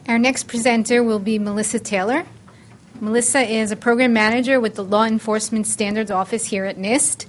Our next presenter will be Melisssa Taylor. Melissa is a program manager with the Law Enforcement Standards Office here at NIST,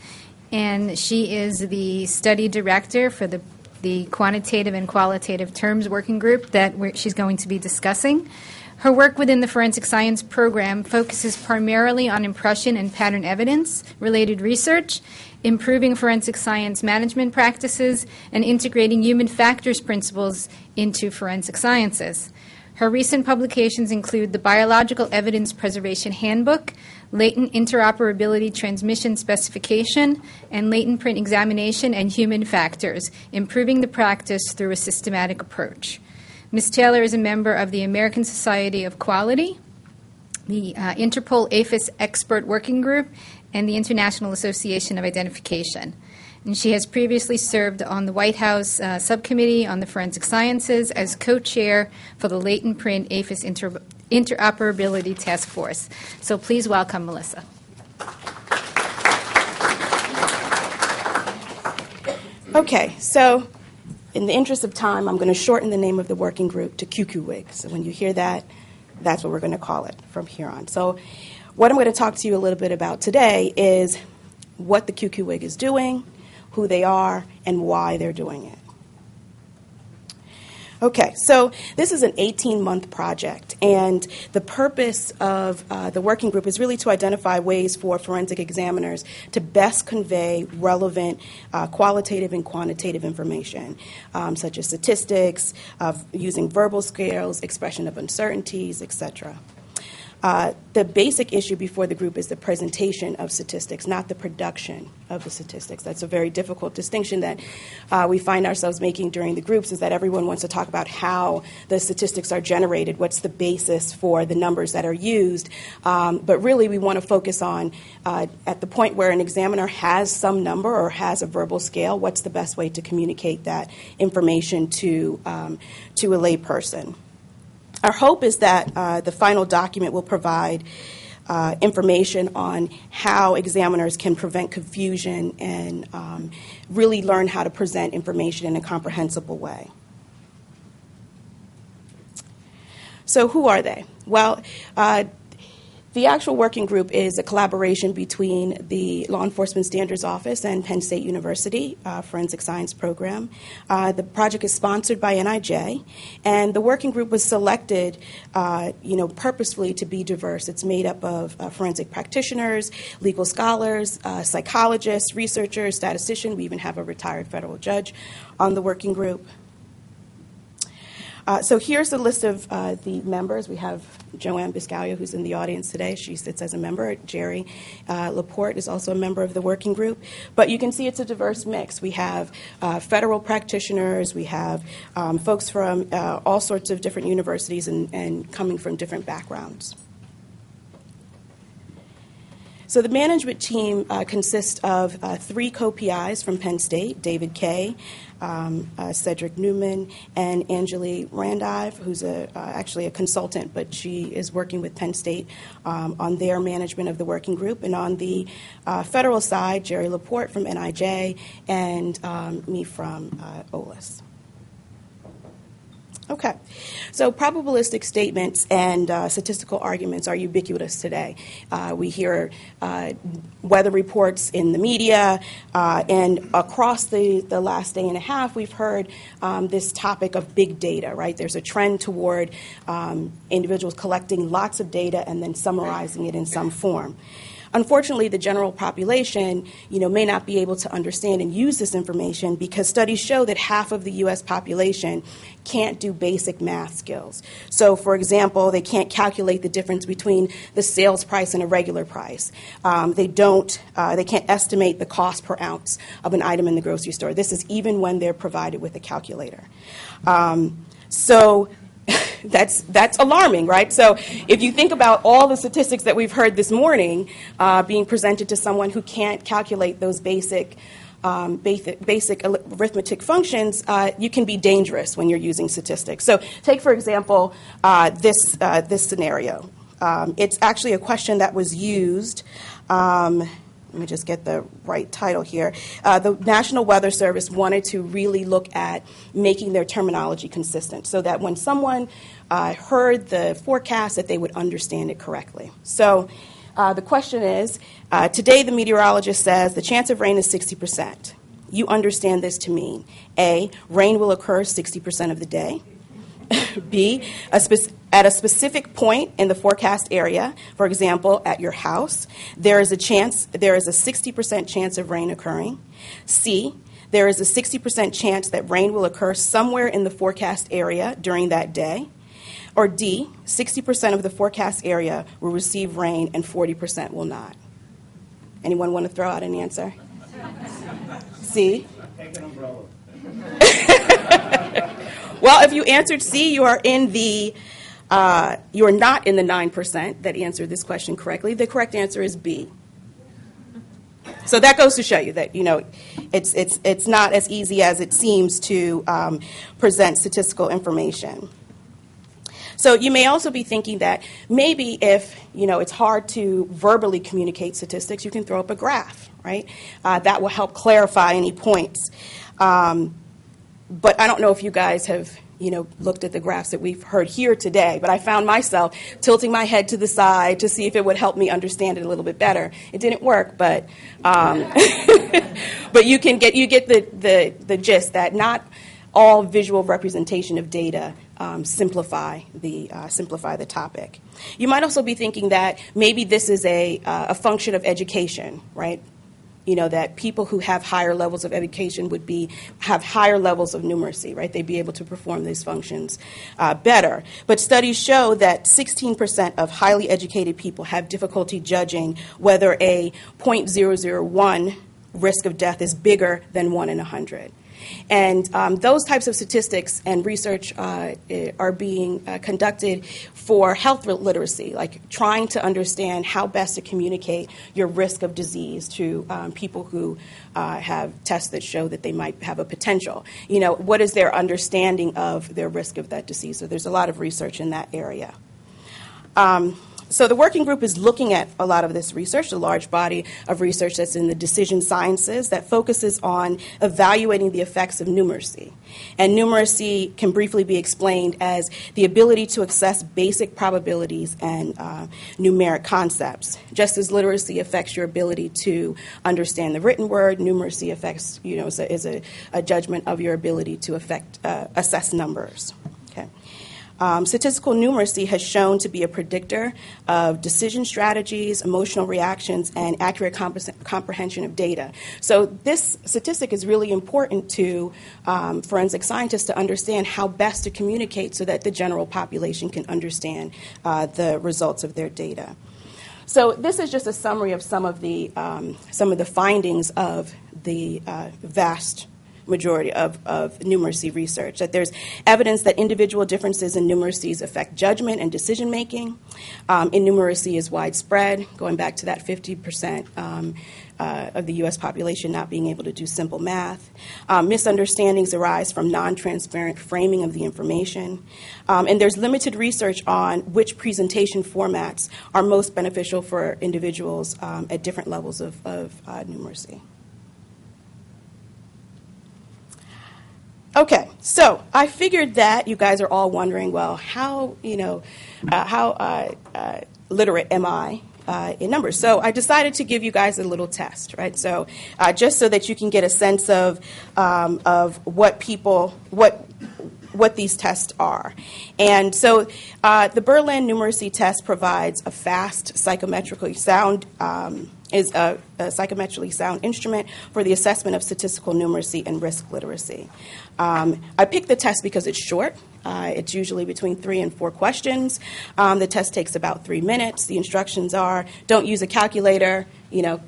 and she is the study director for the quantitative and qualitative terms working group that she's going to be discussing. Her work within the forensic science program focuses primarily on impression and pattern evidence related research, improving forensic science management practices, and integrating human factors principles into forensic sciences. Her recent publications include the Biological Evidence Preservation Handbook, Latent Interoperability Transmission Specification, and Latent Print Examination and Human Factors, Improving the Practice Through a Systematic Approach. Ms. Taylor is a member of the American Society of Quality, the Interpol APHIS Expert Working Group, and the International Association of Identification. And she has previously served on the White House Subcommittee on the Forensic Sciences as co-chair for the Latent Print APHIS Interoperability Task Force. So please welcome Melissa. Okay, so in the interest of time, I'm going to shorten the name of the working group to QQWIG. So when you hear that, that's what we're going to call it from here on. So what I'm going to talk to you a little bit about today is what the QQWIG is doing, who they are, and why they're doing it. Okay, so this is an 18-month project, and the purpose of the working group is really to identify ways for forensic examiners to best convey relevant qualitative and quantitative information, such as statistics, using verbal scales, expression of uncertainties, etc. The basic issue before the group is the presentation of statistics, not the production of the statistics. That's a very difficult distinction that we find ourselves making during the groups, is that everyone wants to talk about how the statistics are generated, what's the basis for the numbers that are used. But really we want to focus on, at the point where an examiner has some number or has a verbal scale, what's the best way to communicate that information to a layperson. Our hope is that the final document will provide information on how examiners can prevent confusion and really learn how to present information in a comprehensible way. So who are they? Well, the actual working group is a collaboration between the Law Enforcement Standards Office and Penn State University Forensic Science Program. The project is sponsored by NIJ, and the working group was selected, purposefully to be diverse. It's made up of forensic practitioners, legal scholars, psychologists, researchers, statisticians. We even have a retired federal judge on the working group. So here's the list of the members. We have Joanne Biscaglia, who's in the audience today. She sits as a member. Jerry Laporte is also a member of the working group. But you can see it's a diverse mix. We have federal practitioners. We have folks from all sorts of different universities and coming from different backgrounds. So the management team consists of 3 co-PIs from Penn State, David Kay, Cedric Newman, and Angeli Randive, who's actually a consultant, but she is working with Penn State on their management of the working group. And on the federal side, Jerry Laporte from NIJ and me from OLIS. Okay, so probabilistic statements and statistical arguments are ubiquitous today. We hear weather reports in the media, and across the last day and a half, we've heard this topic of big data, right? There's a trend toward individuals collecting lots of data and then summarizing it in some form. Unfortunately, the general population, may not be able to understand and use this information because studies show that half of the U.S. population can't do basic math skills. So, for example, they can't calculate the difference between the sales price and a regular price. They can't estimate the cost per ounce of an item in the grocery store. This is even when they're provided with a calculator. So that's alarming, right? So if you think about all the statistics that we've heard this morning being presented to someone who can't calculate those basic arithmetic functions, you can be dangerous when you're using statistics. So take, for example, this scenario. It's actually a question that was used let me just get the right title here. The National Weather Service wanted to really look at making their terminology consistent so that when someone heard the forecast that they would understand it correctly. So the question is, today the meteorologist says the chance of rain is 60%. You understand this to mean, A, rain will occur 60% of the day. B, at a specific point in the forecast area, for example, at your house, there is a 60% chance of rain occurring. C, there is a 60% chance that rain will occur somewhere in the forecast area during that day. Or D, 60% of the forecast area will receive rain and 40% will not. Anyone want to throw out an answer? C? Take an umbrella. Well, if you answered C, you are in the you are not in the 9% that answered this question correctly. The correct answer is B. So that goes to show you that it's not as easy as it seems to present statistical information. So you may also be thinking that maybe if it's hard to verbally communicate statistics, you can throw up a graph, right? That will help clarify any points. But I don't know if you guys have looked at the graphs that we've heard here today, but I found myself tilting my head to the side to see if it would help me understand it a little bit better. It didn't work, but but you get the gist that not all visual representation of data simplify the topic. You might also be thinking that maybe this is a function of education, right? That people who have higher levels of education would have higher levels of numeracy, right? They'd be able to perform these functions better. But studies show that 16% of highly educated people have difficulty judging whether a 0.001 risk of death is bigger than 1 in 100. And those types of statistics and research are being conducted for health literacy, like trying to understand how best to communicate your risk of disease to people who have tests that show that they might have a potential. What is their understanding of their risk of that disease? So there's a lot of research in that area. So the working group is looking at a lot of this research, a large body of research that's in the decision sciences that focuses on evaluating the effects of numeracy. And numeracy can briefly be explained as the ability to access basic probabilities and numeric concepts. Just as literacy affects your ability to understand the written word, numeracy affects, is a judgment of your ability to assess numbers. Okay. Statistical numeracy has shown to be a predictor of decision strategies, emotional reactions, and accurate comprehension of data. So this statistic is really important to forensic scientists to understand how best to communicate so that the general population can understand the results of their data. So this is just a summary of some of the findings of the vast majority of numeracy research, that there's evidence that individual differences in numeracies affect judgment and decision making. Innumeracy is widespread, going back to that 50% of the U.S. population not being able to do simple math. Misunderstandings arise from non-transparent framing of the information. And there's limited research on which presentation formats are most beneficial for individuals at different levels of numeracy. Okay, so I figured that you guys are all wondering, well, how literate am I in numbers? So I decided to give you guys a little test, right? So just so that you can get a sense of what these tests are. And so the Berlin numeracy test provides a fast psychometrically sound is a psychometrically sound instrument for the assessment of statistical numeracy and risk literacy. I picked the test because it's short. It's usually between 3 and 4 questions. The test takes about 3 minutes. The instructions are don't use a calculator,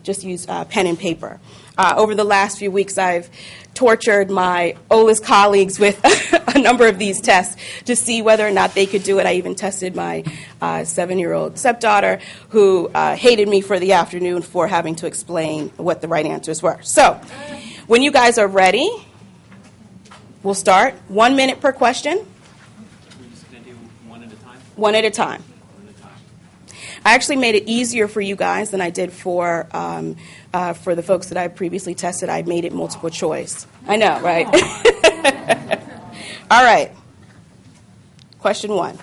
just use pen and paper. Over the last few weeks, I've tortured my oldest colleagues with a number of these tests to see whether or not they could do it. I even tested my 7-year-old stepdaughter, who hated me for the afternoon for having to explain what the right answers were. So when you guys are ready, we'll start. 1 minute per question. We're just going to do one at a time? One at a time. I actually made it easier for you guys than I did for the folks that I previously tested. I made it multiple choice. I know, right? All right. Question 1.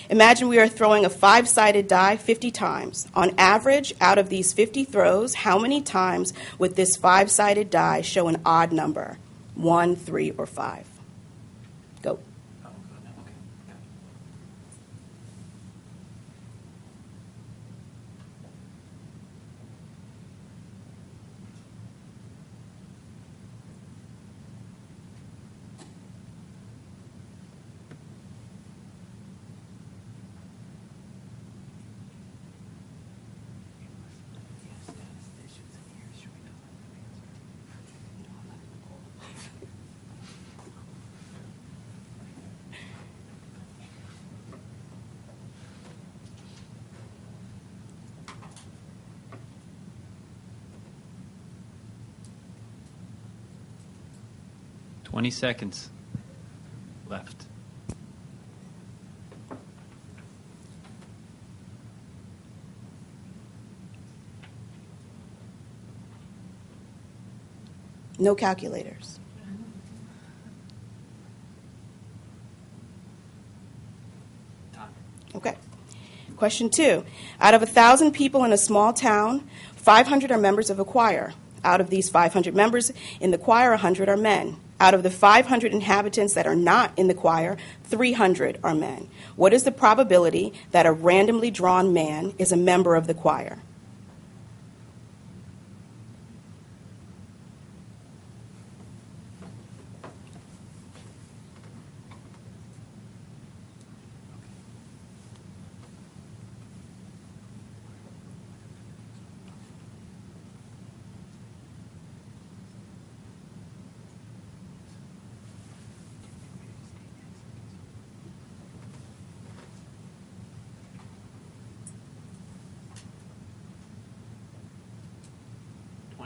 Imagine we are throwing a 5-sided die 50 times. On average, out of these 50 throws, how many times would this 5-sided die show an odd number? 1, 3, or 5? Go. 20 seconds left. No calculators. Time. Okay. Question 2. Out of 1,000 people in a small town, 500 are members of a choir. Out of these 500 members in the choir, 100 are men. Out of the 500 inhabitants that are not in the choir, 300 are men. What is the probability that a randomly drawn man is a member of the choir?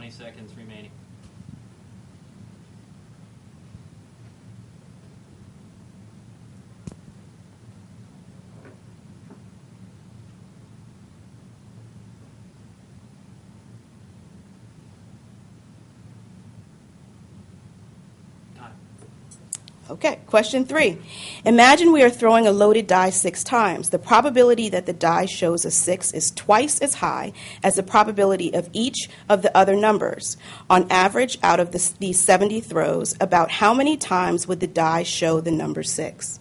Seconds remaining. Time. Okay, question 3. Imagine we are throwing a loaded die 6 times. The probability that the die shows a 6 is twice as high as the probability of each of the other numbers. On average, out of these 70 throws, about how many times would the die show the number 6?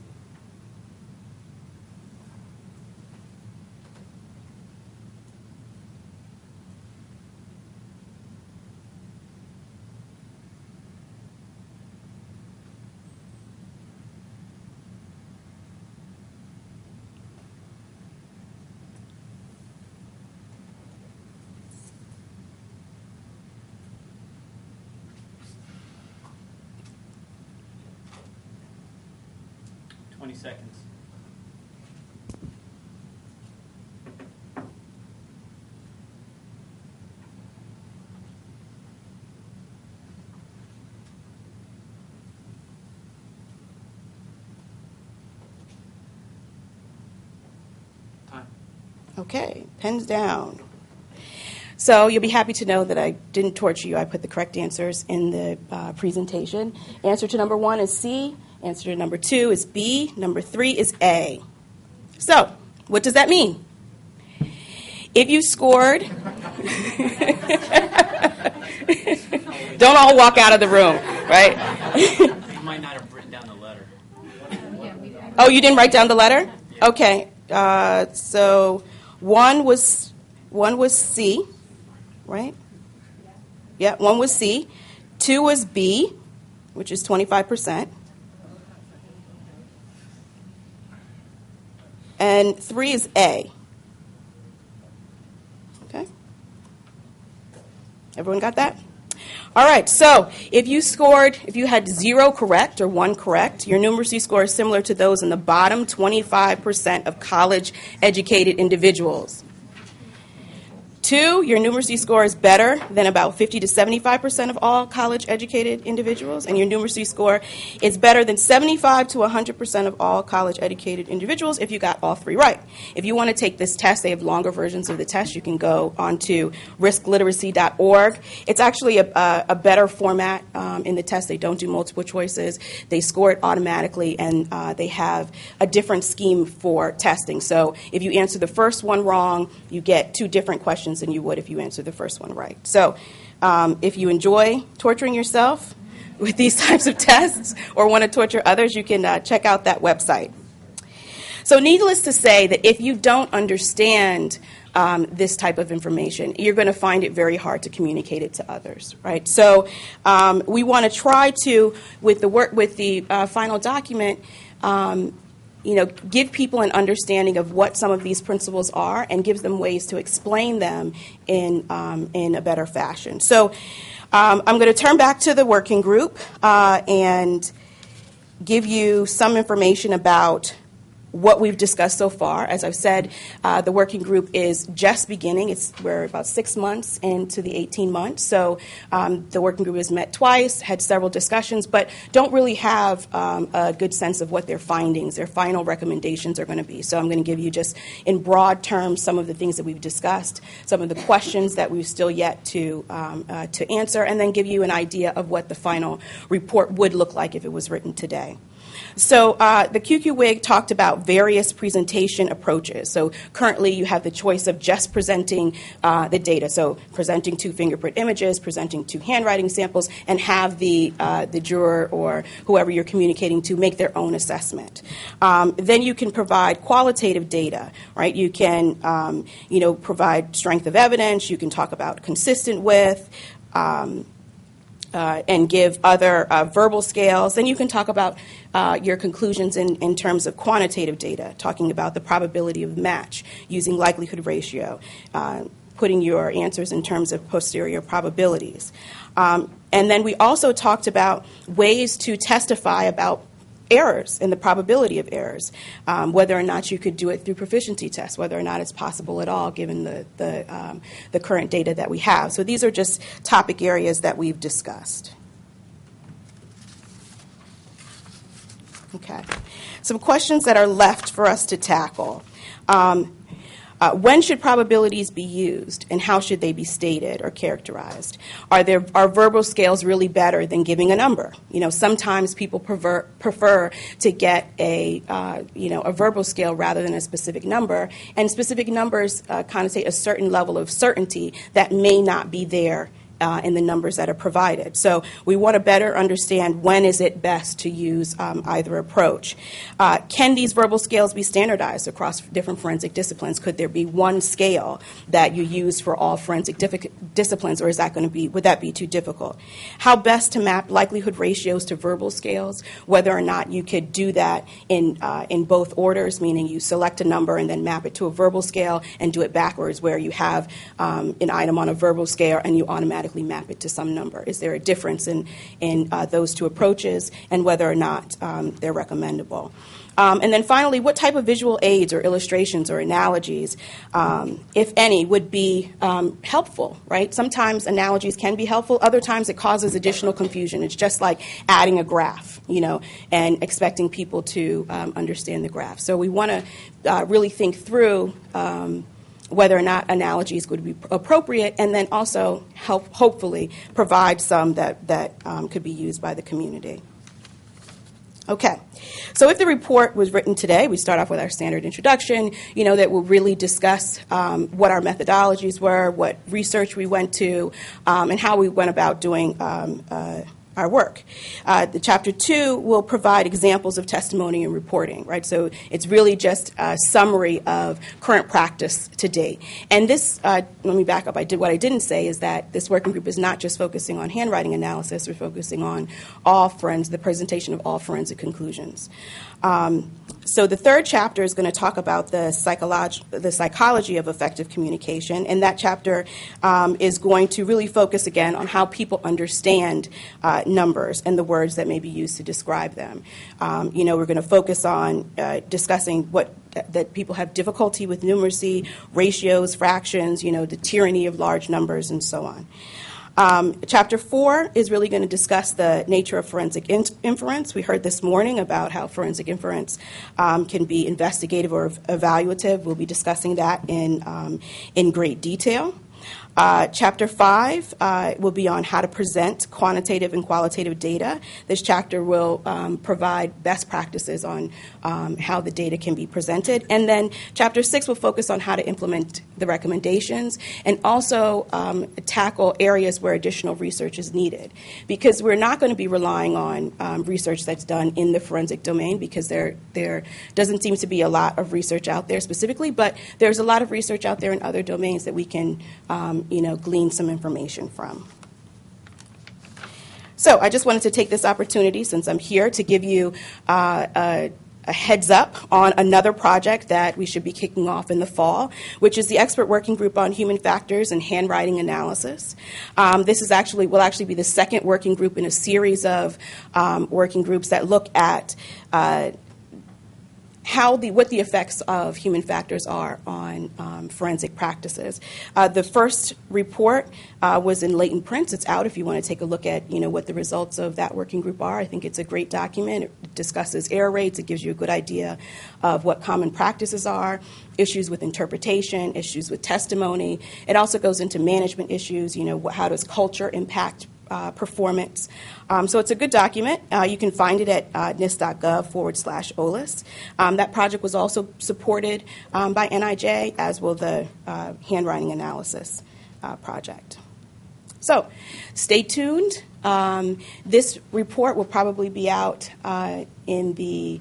Seconds. Time. Okay, pens down. So you'll be happy to know that I didn't torture you. I put the correct answers in the presentation. Answer to number 1 is C. Answer to number 2 is B. Number 3 is A. So, what does that mean? If you scored... Don't all walk out of the room, right? You might not have written down the letter. Oh, you didn't write down the letter? Okay. So, one was C, right? Yeah, 1 was C. 2 was B, which is 25%. And 3 is A. Okay? Everyone got that? All right, so if you had 0 correct or 1 correct, your numeracy score is similar to those in the bottom 25% of college-educated individuals. 2, your numeracy score is better than about 50 to 75% of all college-educated individuals, and your numeracy score is better than 75 to 100% of all college-educated individuals if you got all 3 right. If you want to take this test, they have longer versions of the test. You can go onto riskliteracy.org. It's actually a better format in the test. They don't do multiple choices. They score it automatically, and they have a different scheme for testing. So if you answer the first one wrong, you get 2 different questions than you would if you answered the first one right. So if you enjoy torturing yourself with these types of tests or want to torture others, you can check out that website. So needless to say that if you don't understand this type of information, you're going to find it very hard to communicate it to others, right? So we want to try to, with the final document, give people an understanding of what some of these principles are and gives them ways to explain them in a better fashion. So I'm going to turn back to the working group and give you some information about what we've discussed so far. As I've said, the working group is just beginning. We're about 6 months into the 18 months. So the working group has met twice, had several discussions, but don't really have a good sense of what their findings, their final recommendations are going to be. So I'm going to give you just in broad terms some of the things that we've discussed, some of the questions that we've still yet to answer, and then give you an idea of what the final report would look like if it was written today. So the QQWIG talked about various presentation approaches. So currently you have the choice of just presenting the data. So presenting 2 fingerprint images, presenting 2 handwriting samples, and have the juror or whoever you're communicating to make their own assessment. Then you can provide qualitative data, right? You can provide strength of evidence. You can talk about consistent with. And give other verbal scales. Then you can talk about your conclusions in terms of quantitative data, talking about the probability of match, using likelihood ratio, putting your answers in terms of posterior probabilities. And then we also talked about ways to testify about errors and the probability of errors, whether or not you could do it through proficiency tests, whether or not it's possible at all given the current data that we have. So these are just topic areas that we've discussed. Okay. Some questions that are left for us to tackle. When should probabilities be used, and how should they be stated or characterized? Are verbal scales really better than giving a number? Sometimes people prefer to get a verbal scale rather than a specific number, and specific numbers connotate a certain level of certainty that may not be there in the numbers that are provided. So we want to better understand when is it best to use either approach. Can these verbal scales be standardized across different forensic disciplines? Could there be one scale that you use for all forensic disciplines, or is that would that be too difficult? How best to map likelihood ratios to verbal scales, whether or not you could do that in both orders, meaning you select a number and then map it to a verbal scale, and do it backwards where you have an item on a verbal scale and you automatically map it to some number. Is there a difference in those 2 approaches, and whether or not they're recommendable? And then finally, what type of visual aids or illustrations or analogies, if any, would be helpful, right? Sometimes analogies can be helpful. Other times it causes additional confusion. It's just like adding a graph, and expecting people to understand the graph. So we want to really think through whether or not analogies would be appropriate, and then also hopefully provide some that could be used by the community. Okay, so if the report was written today, we start off with our standard introduction, that will really discuss what our methodologies were, what research we went to, and how we went about doing our work. The Chapter 2 will provide examples of testimony and reporting, right? So it's really just a summary of current practice to date. And this, let me back up. What I didn't say is that this working group is not just focusing on handwriting analysis. We're focusing on the presentation of all forensic conclusions. So the 3rd chapter is going to talk about the psychology of effective communication, and that chapter is going to really focus again on how people understand numbers and the words that may be used to describe them. We're going to focus on discussing what that people have difficulty with numeracy, ratios, fractions, the tyranny of large numbers, and so on. Chapter 4 is really going to discuss the nature of forensic inference. We heard this morning about how forensic inference can be investigative or evaluative. We'll be discussing that in great detail. Chapter 5 will be on how to present quantitative and qualitative data. This chapter will provide best practices on how the data can be presented. And then Chapter 6 will focus on how to implement the recommendations and also tackle areas where additional research is needed. Because we're not going to be relying on research that's done in the forensic domain, because there doesn't seem to be a lot of research out there specifically, but there's a lot of research out there in other domains that we can glean some information from. So I just wanted to take this opportunity, since I'm here, to give you a heads up on another project that we should be kicking off in the fall, which is the Expert Working Group on Human Factors and Handwriting Analysis. This will actually be the second working group in a series of working groups that look at what the effects of human factors are on forensic practices. The first report was in latent prints. It's out if you want to take a look at what the results of that working group are. I think it's a great document. It discusses error rates. It gives you a good idea of what common practices are, issues with interpretation, issues with testimony. It also goes into management issues. How does culture impact performance? So it's a good document. You can find it at nist.gov/OLIS. That project was also supported by NIJ, as will the handwriting analysis project. So stay tuned. This report will probably be out in the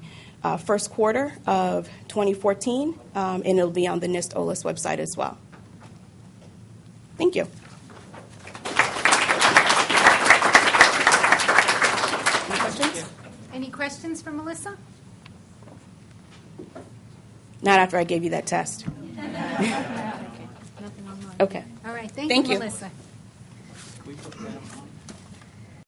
first quarter of 2014, and it'll be on the NIST OLIS website as well. Thank you. Any questions for Melissa? Not after I gave you that test. Nothing online. Okay. All right. Thank Thank you, you. Melissa. We put that on